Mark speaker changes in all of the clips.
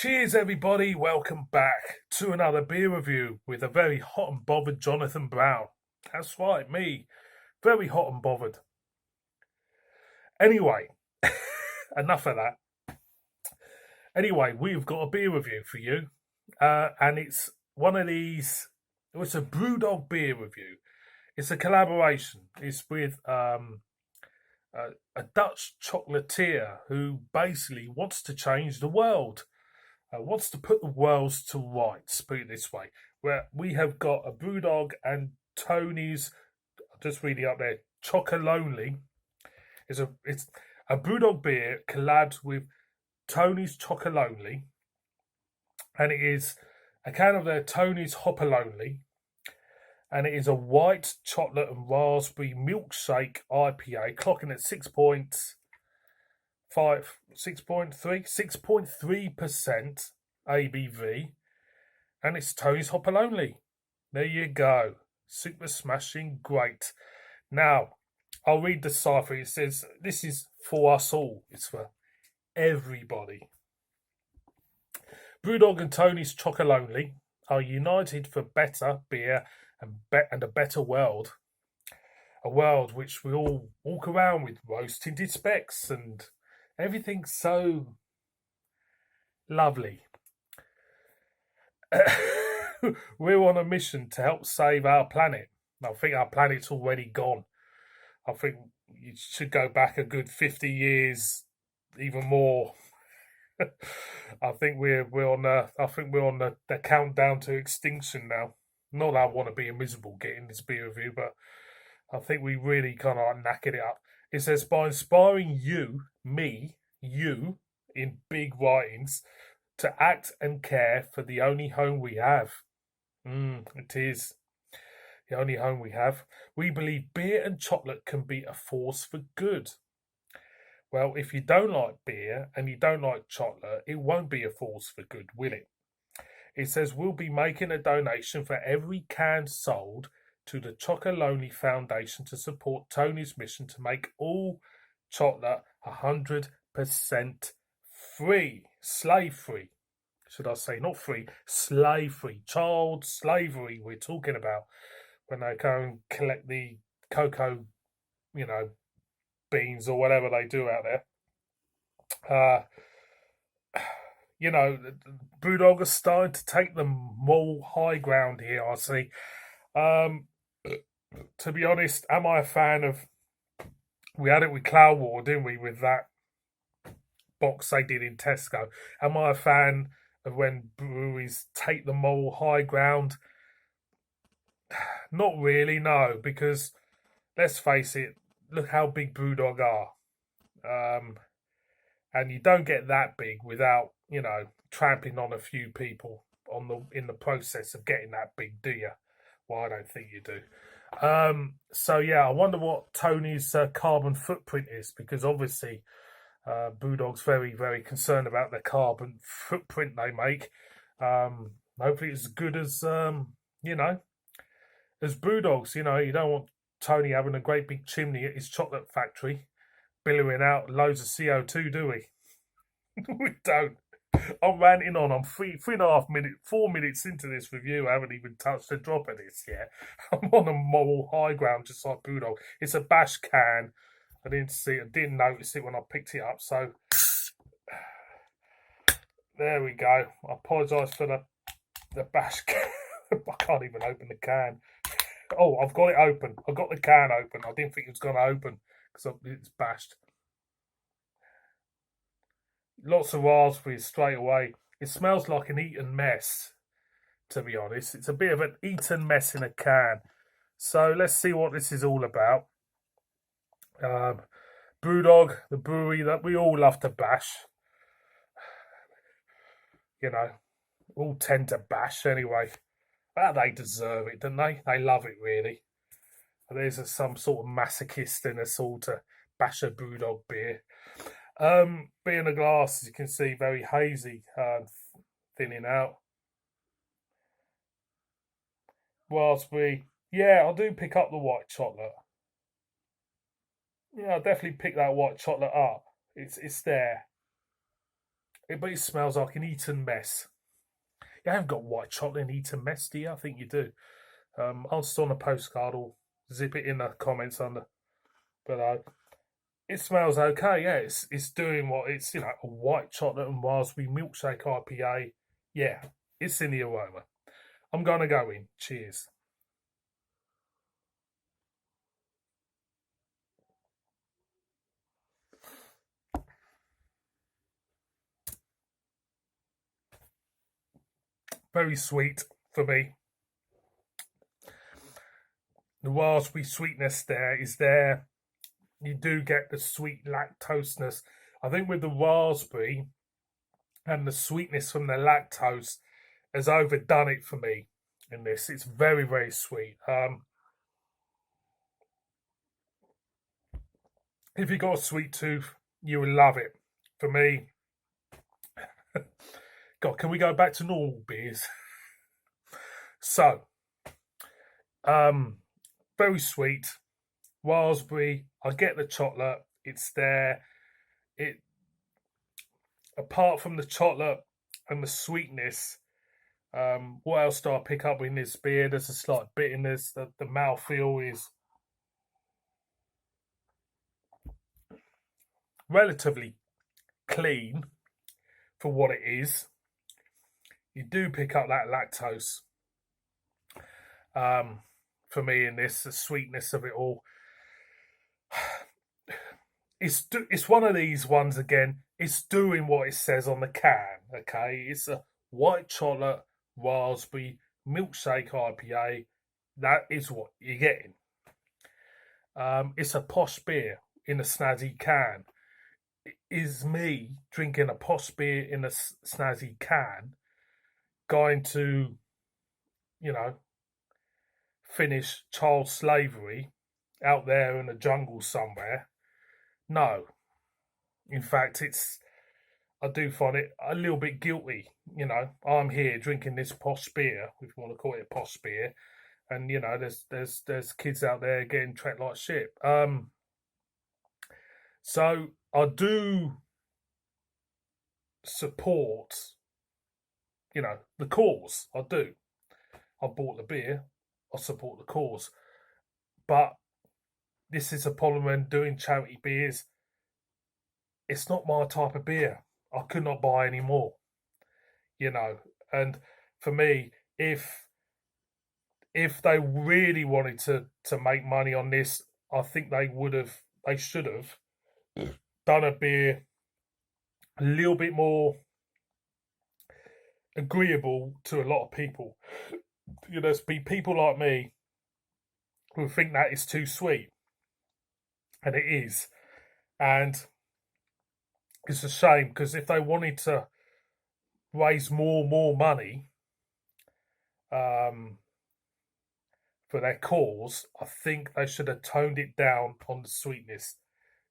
Speaker 1: Cheers, everybody. Welcome back to another beer review with a very hot and bothered Jonathan Brown. That's right, me. Very hot and bothered. Anyway, enough of that. Anyway, we've got a beer review for you. And it's one of these. It's a BrewDog beer review. It's a collaboration. It's with a Dutch chocolatier who basically wants to change the world. Wants to put the worlds to rights, put it this way. Where we have got a BrewDog and Tony's, I'll just read it up there, Chocolonely. It's a BrewDog beer collabed with Tony's Chocolonely, and it is a can of their Tony's Hopolonely, and it is a white chocolate and raspberry milkshake IPA, clocking at 6.3% ABV, and it's Tony's Hopolonely. There you go. Super smashing great. Now, I'll read the cipher. It says, this is for us all. It's for everybody. BrewDog and Tony's Chocolonely are united for better beer and a better world. A world which we all walk around with rose-tinted specs and everything's so lovely. We're on a mission to help save our planet. I think our planet's already gone. I think you should go back a good 50 years, even more. I think we're on the countdown to extinction now. Not that I want to be a miserable getting this beer review, but I think we really kind of knackered it up. It says, by inspiring you, in big writings, to act and care for the only home we have. It is the only home we have. We believe beer and chocolate can be a force for good. Well, if you don't like beer and you don't like chocolate, it won't be a force for good, will it? It says we'll be making a donation for every can sold to the Chocolonely Foundation to support Tony's mission to make all chocolate 100% free, slave-free. Should I say not free, slave-free, child slavery we're talking about when they go and collect the cocoa, beans or whatever they do out there. BrewDog are starting to take the moral high ground here, I see. To be honest, am I a fan of... We had it with Cloud War, didn't we, with that box they did in Tesco. Am I a fan of when breweries take the moral high ground? Not really, no, because let's face it, look how big BrewDog are. And you don't get that big without, trampling on a few people in the process of getting that big, do you? Well, I don't think you do. So yeah, I wonder what Tony's carbon footprint is, because obviously BrewDog's very, very concerned about the carbon footprint they make. Hopefully it's as good as, as BrewDog's. You don't want Tony having a great big chimney at his chocolate factory, billowing out loads of CO2, do we? We don't. I'm ranting on. I'm 4 minutes into this review. I haven't even touched a drop of this yet. I'm on a moral high ground, just like BrewDog. It's a bash can. I didn't notice it when I picked it up. So there we go. I apologise for the bash can. I can't even open the can. Oh, I've got it open. I got the can open. I didn't think it was going to open because it's bashed. Lots of raspberries straight away. It smells like an eaten mess, to be honest. It's a bit of an eaten mess in a can. So let's see what this is all about. BrewDog, the brewery that we all love to bash. All tend to bash anyway. But they deserve it, don't they? They love it, really. There's some sort of masochist in us all to bash a BrewDog beer. Beer in the glass, as you can see, very hazy, thinning out. Raspberry. Yeah, I do pick up the white chocolate. Yeah, I definitely pick that white chocolate up. It's there. but it smells like an Eton mess. You haven't got white chocolate in Eton mess, do you? I think you do. Answer on a postcard or zip it in the comments under below. It smells okay, yeah. It's doing what it's, you know, a white chocolate and raspberry milkshake IPA. Yeah, it's in the aroma. I'm gonna go in. Cheers. Very sweet for me. The raspberry sweetness there is there. You do get the sweet lactoseness. I think with the raspberry and the sweetness from the lactose has overdone it for me in this. It's very, very sweet. If you got a sweet tooth, you will love it. For me, God, can we go back to normal beers? So, very sweet, raspberry. I get the chocolate. It's there. It apart from the chocolate and the sweetness, what else do I pick up in this beer? There's a slight bitterness. The mouthfeel is relatively clean for what it is. You do pick up that lactose. For me in this, the sweetness of it all. It's one of these ones again. It's doing what it says on the can. Okay, it's a white chocolate raspberry milkshake IPA. That is what you're getting. It's a posh beer in a snazzy can. Is me drinking a posh beer in a snazzy can going to, you know, finish child slavery out there in the jungle somewhere? No. In fact, I do find it a little bit guilty. You know, I'm here drinking this posh beer, if you want to call it a posh beer, and you know, there's kids out there getting treated like shit. So I do support, you know, the cause. I do. I bought the beer. I support the cause, but this is a problem when doing charity beers. It's not my type of beer. I could not buy any more, you know. And for me, if they really wanted to make money on this, I think they should have done a beer a little bit more agreeable to a lot of people. You know, there's be people like me who think that is too sweet, and it is. And it's a shame because if they wanted to raise more money um, for their cause, I think they should have toned it down on the sweetness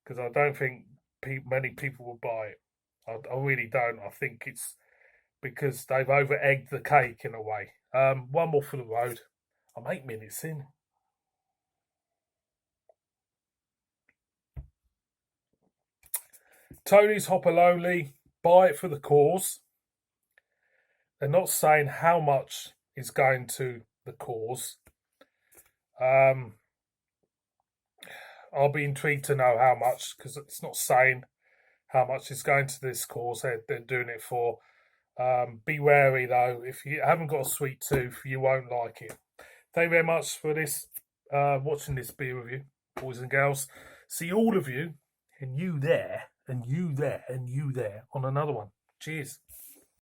Speaker 1: because I don't think many people will buy it. I really don't. I think it's because they've over egged the cake in a way. One more for the road. I'm 8 minutes in. Tony's Hopolonely, buy it for the cause. They're not saying how much is going to the cause. I'll be intrigued to know how much because it's not saying how much is going to this cause they're doing it for. Be wary though, if you haven't got a sweet tooth, you won't like it. Thank you very much for this, watching this beer review, boys and girls. See all of you, and you there, and you there, and you there on another one. Cheers.